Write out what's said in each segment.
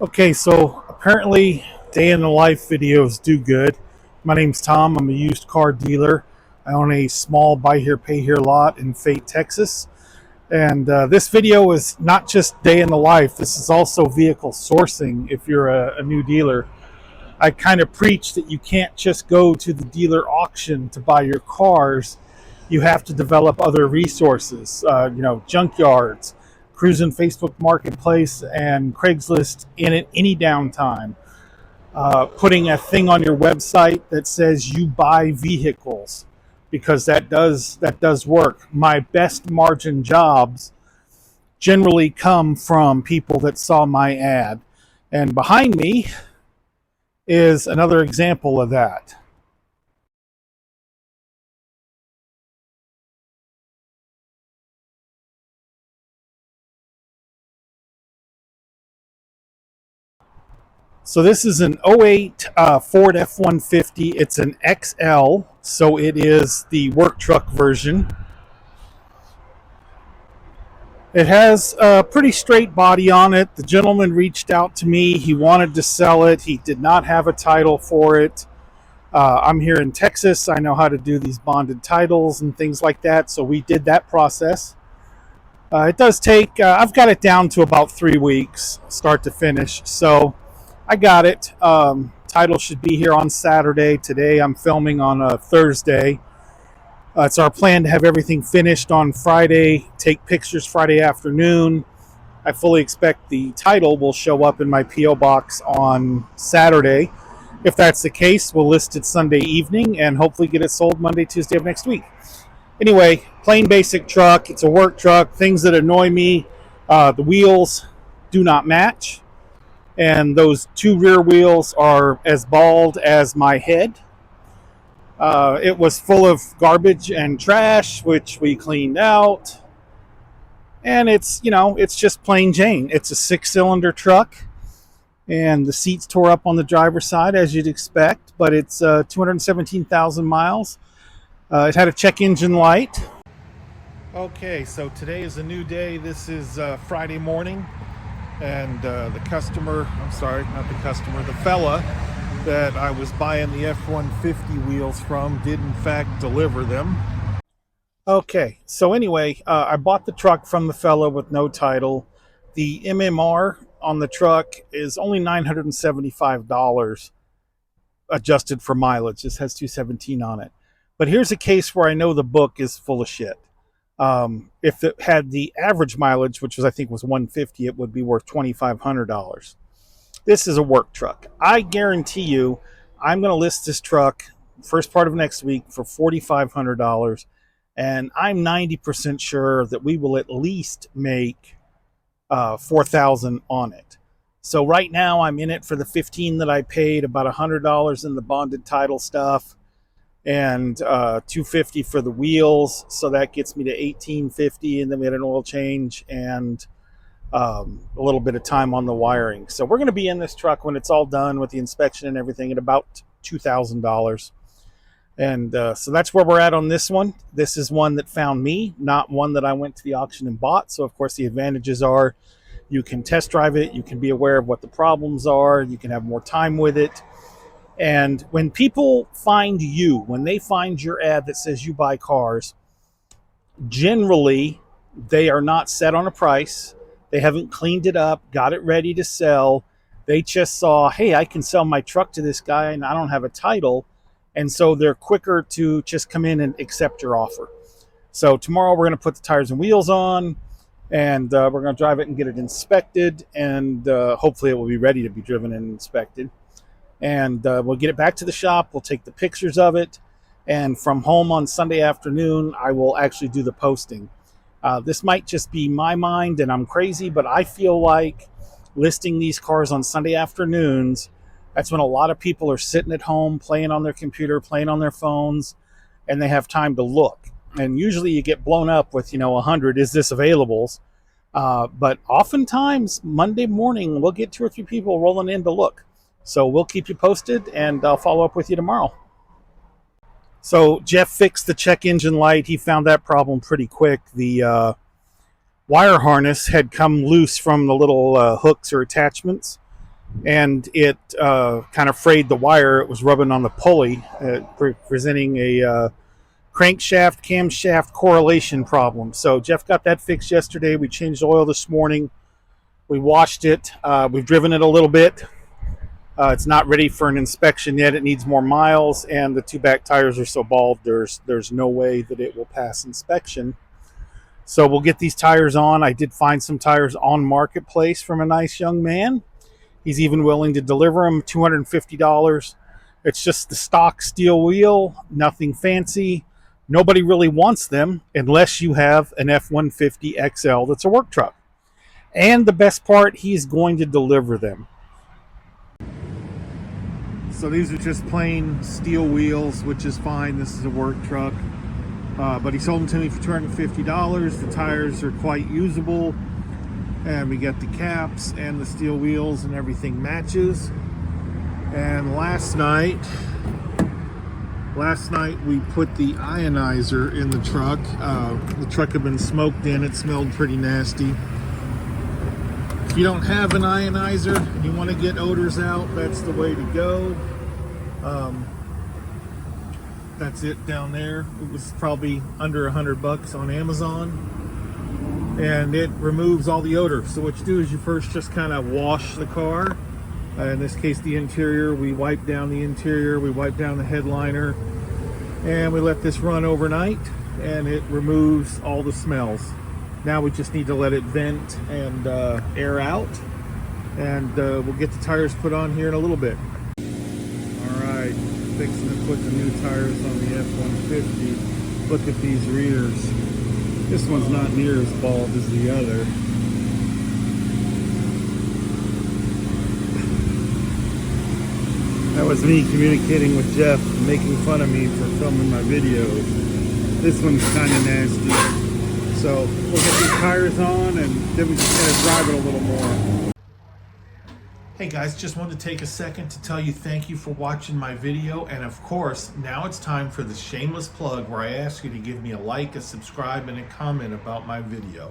Okay, so apparently day in the life videos do good. My name's Tom. I'm a used car dealer. I own a small buy here, pay here lot in Fate, Texas. And this video is not just day in the life, this is also vehicle sourcing if you're a new dealer. I kind of preach that you can't just go to the dealer auction to buy your cars. You have to develop other resources, junkyards, cruising Facebook Marketplace, and Craigslist in it any downtime. Putting a thing on your website that says you buy vehicles, because that does work. My best margin jobs generally come from people that saw my ad, and behind me is another example of that. So this is an '08 Ford F-150. It's an XL, so it is the work truck version. It has a pretty straight body on it. The gentleman reached out to me. He wanted to sell it. He did not have a title for it. I'm here in Texas. I know how to do these bonded titles and things like that, so we did that process. It does take, I've got it down to about 3 weeks, start to finish. So I got it. Title should be here on Saturday. Today I'm filming on a Thursday. It's our plan to have everything finished on Friday, take pictures Friday afternoon. I fully expect the title will show up in my P.O. box on Saturday. If that's the case, we'll list it Sunday evening and hopefully get it sold Monday, Tuesday of next week. Anyway, plain basic truck. It's a work truck. Things that annoy me, the wheels do not match. And those two rear wheels are as bald as my head. It was full of garbage and trash, which we cleaned out. And it's just plain Jane. It's a 6-cylinder truck, and the seats tore up on the driver's side, as you'd expect, but it's 217,000 miles. It had a check engine light. Okay, so today is a new day. This is Friday morning, and the customer, I'm sorry, not the customer, the fella that I was buying the F-150 wheels from did in fact deliver them. Okay, so anyway, I bought the truck from the fella with no title. The MMR on the truck is only $975 adjusted for mileage. This has 217 on it. But here's a case where I know the book is full of shit. If it had the average mileage, which was I think was 150, it would be worth $2,500. This is a work truck. I guarantee you, I'm going to list this truck first part of next week for $4,500, and I'm 90% sure that we will at least make $4,000 on it. So right now I'm in it for the 15 that I paid, about $100 in the bonded title stuff, and $250 for the wheels. So that gets me to $1,850, and then we had an oil change and a little bit of time on the wiring. So we're going to be in this truck when it's all done with the inspection and everything at about $2,000. And so that's where we're at on this one. This is one that found me, not one that I went to the auction and bought. So of course the advantages are you can test drive it, you can be aware of what the problems are, you can have more time with it. And when people find you, when they find your ad that says you buy cars, generally they are not set on a price. They haven't cleaned it up, got it ready to sell. They just saw, hey, I can sell my truck to this guy and I don't have a title. And so they're quicker to just come in and accept your offer. So tomorrow we're going to put the tires and wheels on, and we're going to drive it and get it inspected, and hopefully it will be ready to be driven and inspected. And we'll get it back to the shop. We'll take the pictures of it, and from home on Sunday afternoon, I will actually do the posting. This might just be my mind and I'm crazy, but I feel like listing these cars on Sunday afternoons, that's when a lot of people are sitting at home, playing on their computer, playing on their phones, and they have time to look. And usually you get blown up with, 100, is this available? But oftentimes, Monday morning, we'll get 2 or 3 people rolling in to look. So we'll keep you posted, and I'll follow up with you tomorrow. So Jeff fixed the check engine light. He found that problem pretty quick. The wire harness had come loose from the little hooks or attachments, and it kind of frayed the wire. It was rubbing on the pulley, presenting a crankshaft camshaft correlation problem. So Jeff got that fixed yesterday. We changed oil this morning. We washed it. We've driven it a little bit. It's not ready for an inspection yet. It needs more miles, and the two back tires are so bald there's no way that it will pass inspection. So we'll get these tires on. I did find some tires on Marketplace from a nice young man. He's even willing to deliver them, $250. It's just the stock steel wheel, nothing fancy. Nobody really wants them unless you have an F150 XL that's a work truck. And the best part, he's going to deliver them. So these are just plain steel wheels, which is fine. This is a work truck. But he sold them to me for $250. The tires are quite usable. And we got the caps and the steel wheels and everything matches. And last night we put the ionizer in the truck. The truck had been smoked in. It smelled pretty nasty. If you don't have an ionizer, you want to get odors out, that's the way to go. That's it down there. It was probably under $100 on Amazon, and it removes all the odor. So what you do is you first just kind of wash the car. In this case, the interior. We wipe down the interior, we wipe down the headliner, and we let this run overnight, and it removes all the smells. Now we just need to let it vent and air out, and we'll get the tires put on here in a little bit. All right, fixing to put the new tires on the F-150. Look at these rears. This one's not near as bald as the other. That was me communicating with Jeff, making fun of me for filming my videos. This one's kind of nasty. So we'll get these tires on, and then we just gotta drive it a little more. Hey guys, just wanted to take a second to tell you thank you for watching my video, and of course, now it's time for the shameless plug where I ask you to give me a like, a subscribe, and a comment about my video.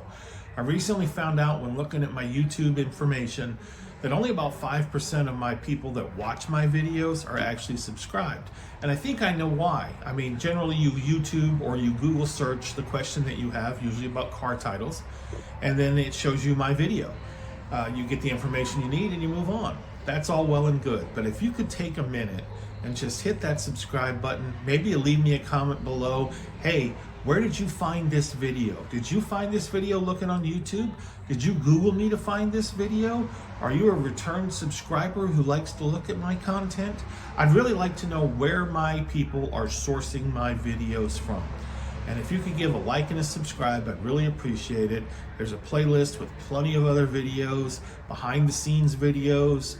I recently found out when looking at my YouTube information that only about 5% of my people that watch my videos are actually subscribed. And I think I know why. I mean, generally you YouTube or you Google search the question that you have, usually about car titles, and then it shows you my video. You get the information you need and you move on. That's all well and good. But if you could take a minute and just hit that subscribe button, maybe you leave me a comment below. Hey, where did you find this video? Did you find this video looking on YouTube? Did you Google me to find this video? Are you a return subscriber who likes to look at my content? I'd really like to know where my people are sourcing my videos from. And if you could give a like and a subscribe, I'd really appreciate it. There's a playlist with plenty of other videos, behind the scenes videos,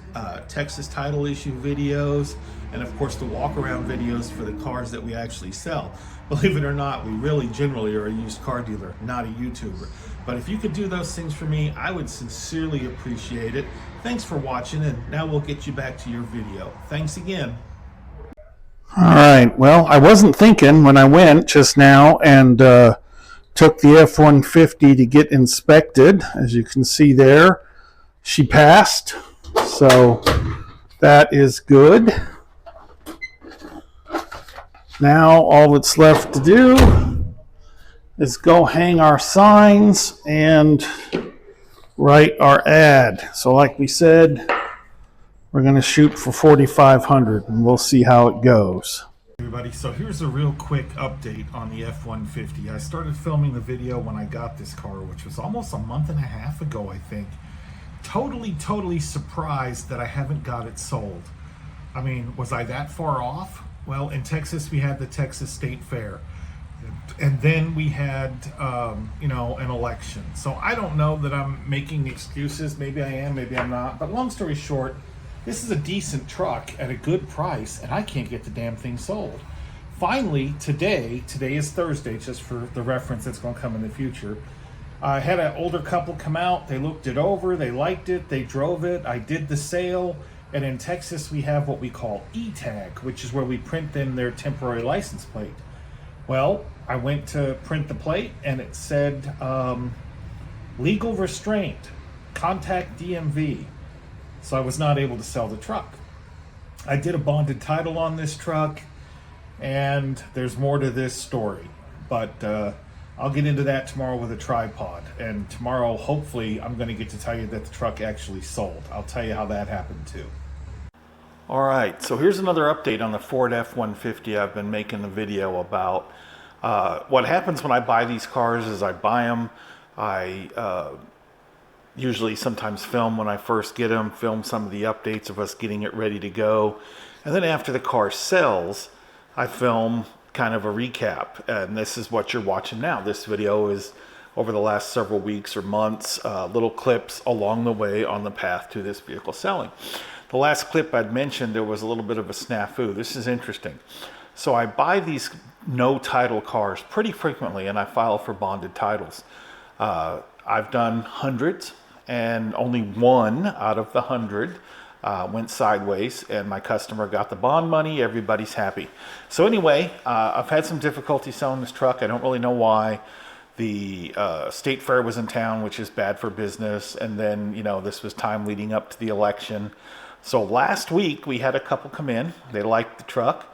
Texas title issue videos, and of course the walk around videos for the cars that we actually sell. Believe it or not, we really generally are a used car dealer, not a YouTuber. But if you could do those things for me, I would sincerely appreciate it. Thanks for watching, and now we'll get you back to your video. Thanks again. All right, well, I wasn't thinking when I went just now and took the F-150 to get inspected. As you can see there, she passed, so that is good. Now all that's left to do is go hang our signs and write our ad. So like we said, we're going to shoot for 4,500 and we'll see how it goes. Everybody, so here's a real quick update on the F-150. I started filming the video when I got this car, which was almost a month and a half ago, I think. Totally surprised that I haven't got it sold. I mean, was I that far off? Well, in Texas, we had the Texas State Fair. And then we had, you know, an election. So I don't know that I'm making excuses. Maybe I am, maybe I'm not. But long story short, this is a decent truck at a good price, and I can't get the damn thing sold. Finally, today is Thursday, just for the reference that's going to come in the future. I had an older couple come out. They looked it over. They liked it. They drove it. I did the sale. And in Texas, we have what we call E-tag, which is where we print in their temporary license plate. Well, I went to print the plate, and it said, legal restraint, contact DMV. So I was not able to sell the truck. I did a bonded title on this truck, and there's more to this story, but I'll get into that tomorrow with a tripod. And tomorrow, hopefully, I'm going to get to tell you that the truck actually sold. I'll tell you how that happened too. All right, so here's another update on the Ford F-150 I've been making the video about. What happens when I buy these cars is I buy them, I usually sometimes film when I first get them, film some of the updates of us getting it ready to go. And then after the car sells, I film kind of a recap. And this is what you're watching now. This video is over the last several weeks or months, little clips along the way on the path to this vehicle selling. The last clip I'd mentioned, there was a little bit of a snafu. This is interesting. So I buy these no title cars pretty frequently, and I file for bonded titles. I've done hundreds, and only one out of the 100 went sideways, and my customer got the bond money. Everybody's happy. So anyway, I've had some difficulty selling this truck. I don't really know why. The state fair was in town, which is bad for business, and then, you know, this was time leading up to the election. So last week we had a couple come in. They liked the truck.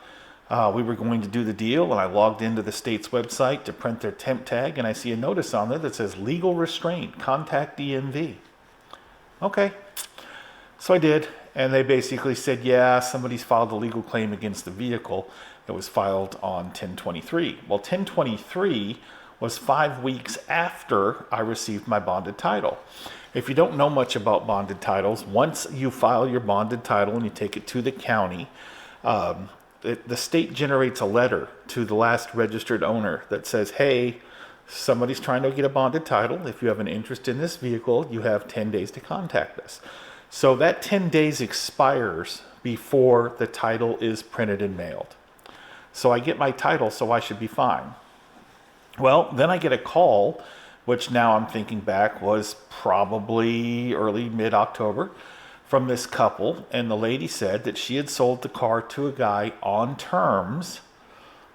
We were going to do the deal, and I logged into the state's website to print their temp tag, and I see a notice on there that says legal restraint, contact DMV. Okay, so I did, and they basically said, yeah, somebody's filed a legal claim against the vehicle. It was filed on 10/23. Well, 10/23 was 5 weeks after I received my bonded title. If you don't know much about bonded titles, once you file your bonded title and you take it to the county, the state generates a letter to the last registered owner that says, hey, somebody's trying to get a bonded title. If you have an interest in this vehicle, you have 10 days to contact us. So that 10 days expires before the title is printed and mailed. So I get my title, so I should be fine. Well, then I get a call, which now I'm thinking back was probably early mid-October, from this couple, and the lady said that she had sold the car to a guy on terms,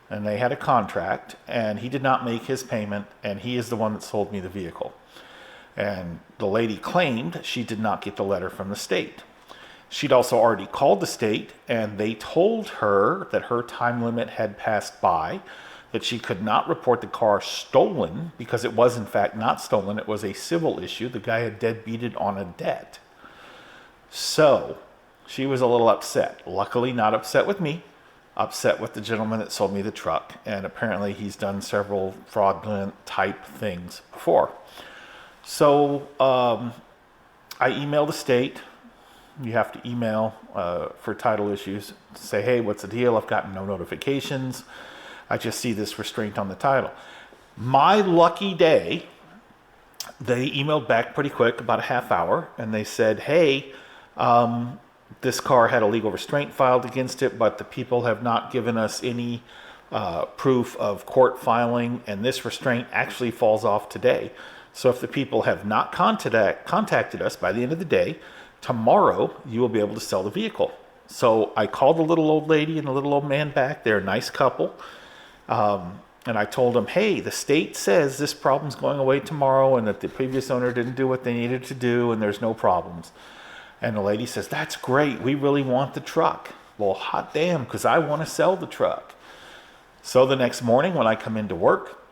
and they had a contract, and he did not make his payment, and he is the one that sold me the vehicle. And the lady claimed she did not get the letter from the state. She'd also already called the state, and they told her that her time limit had passed by, that she could not report the car stolen because it was in fact not stolen. It was a civil issue. The guy had deadbeated on a debt. So she was a little upset. Luckily not upset with me, upset with the gentleman that sold me the truck. And apparently he's done several fraudulent type things before. So I emailed the state. You have to email for title issues to say, hey, what's the deal? I've gotten no notifications. I just see this restraint on the title. My lucky day, they emailed back pretty quick, about a half hour, and they said, hey, this car had a legal restraint filed against it, but the people have not given us any proof of court filing, and this restraint actually falls off today. So if the people have not contacted us by the end of the day, tomorrow you will be able to sell the vehicle. So I called the little old lady and the little old man back. They're a nice couple. And I told them, hey, the state says this problem's going away tomorrow and that the previous owner didn't do what they needed to do and there's no problems. And the lady says, that's great. We really want the truck. Well, hot damn, because I want to sell the truck. So the next morning when I come into work,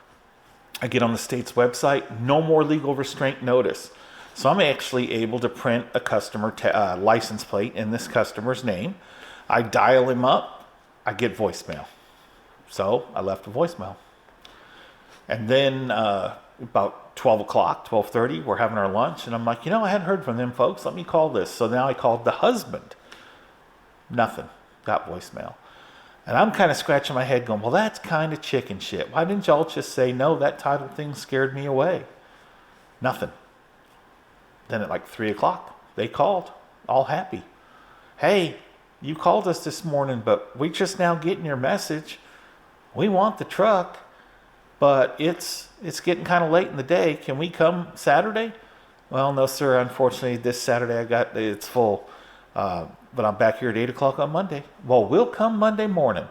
I get on the state's website, no more legal restraint notice. So I'm actually able to print a customer license plate in this customer's name. I dial him up, I get voicemail. So I left a voicemail. And then about 12 o'clock, 12:30, we're having our lunch. And I'm like, I hadn't heard from them folks. Let me call this. So now I called the husband. Nothing. Got voicemail. And I'm kind of scratching my head going, well, that's kind of chicken shit. Why didn't y'all just say, no, that title thing scared me away? Nothing. Then at like 3 o'clock, they called, all happy. Hey, you called us this morning, but we just now getting your message. We want the truck, but it's getting kind of late in the day. Can we come Saturday? Well, no, sir. Unfortunately, this Saturday it's full. But I'm back here at 8 o'clock on Monday. Well, we'll come Monday morning.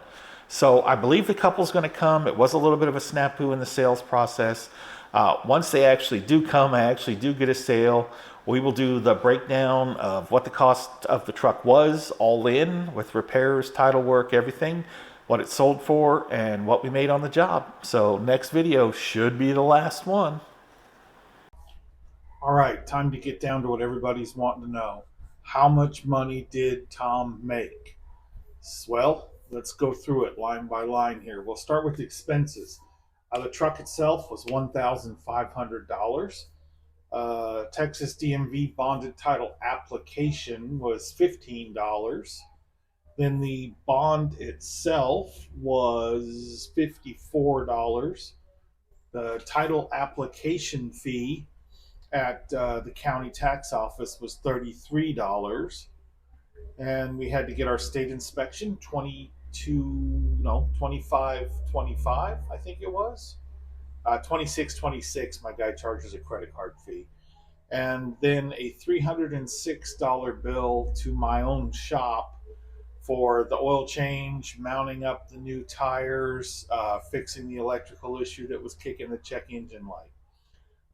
So I believe the couple's going to come. It was a little bit of a snafu in the sales process. Once they actually do come, I actually do get a sale. We will do the breakdown of what the cost of the truck was, all in, with repairs, title work, everything, what it sold for, and what we made on the job. So next video should be the last one. All right, time to get down to what everybody's wanting to know. How much money did Tom make? Well, let's go through it line by line here. We'll start with the expenses. The truck itself was $1,500. Texas DMV bonded title application was $15. Then the bond itself was $54. The title application fee at the county tax office was $33. And we had to get our state inspection 25 I think it was 26 my guy charges a credit card fee, and then a $306 bill to my own shop for the oil change, mounting up the new tires, fixing the electrical issue that was kicking the check engine light.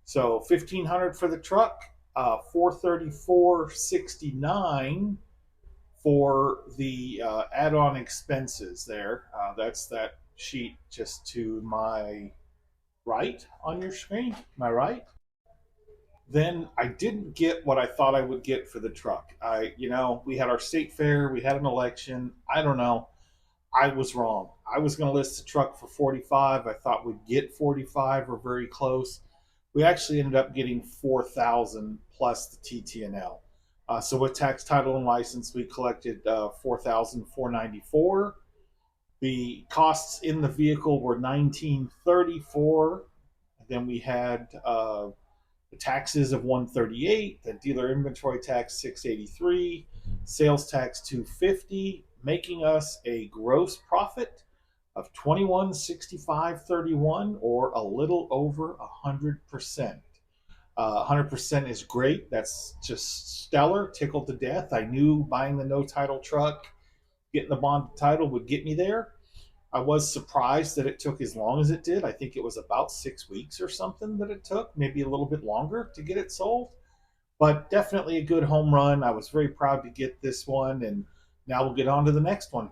So 1,500 for the truck, 434.69 for the add-on expenses there. That's that sheet just to my right on your screen. Am I right? Then I didn't get what I thought I would get for the truck. We had our state fair, we had an election. I don't know. I was wrong. I was going to list the truck for 45. I thought we'd get 45 or very close. We actually ended up getting 4,000 plus the TTNL. So with tax, title, and license, we collected 4,494. The costs in the vehicle were 1,934. Then we had the taxes of 138, the dealer inventory tax 683, sales tax 250, making us a gross profit of 2165.31, or a little over 100%. 100% is great. That's just stellar. Tickled to death. I knew buying the no title truck, getting the bond title would get me there. I was surprised that it took as long as it did. I think it was about 6 weeks or something that it took, maybe a little bit longer to get it sold. But definitely a good home run. I was very proud to get this one, and now we'll get on to the next one.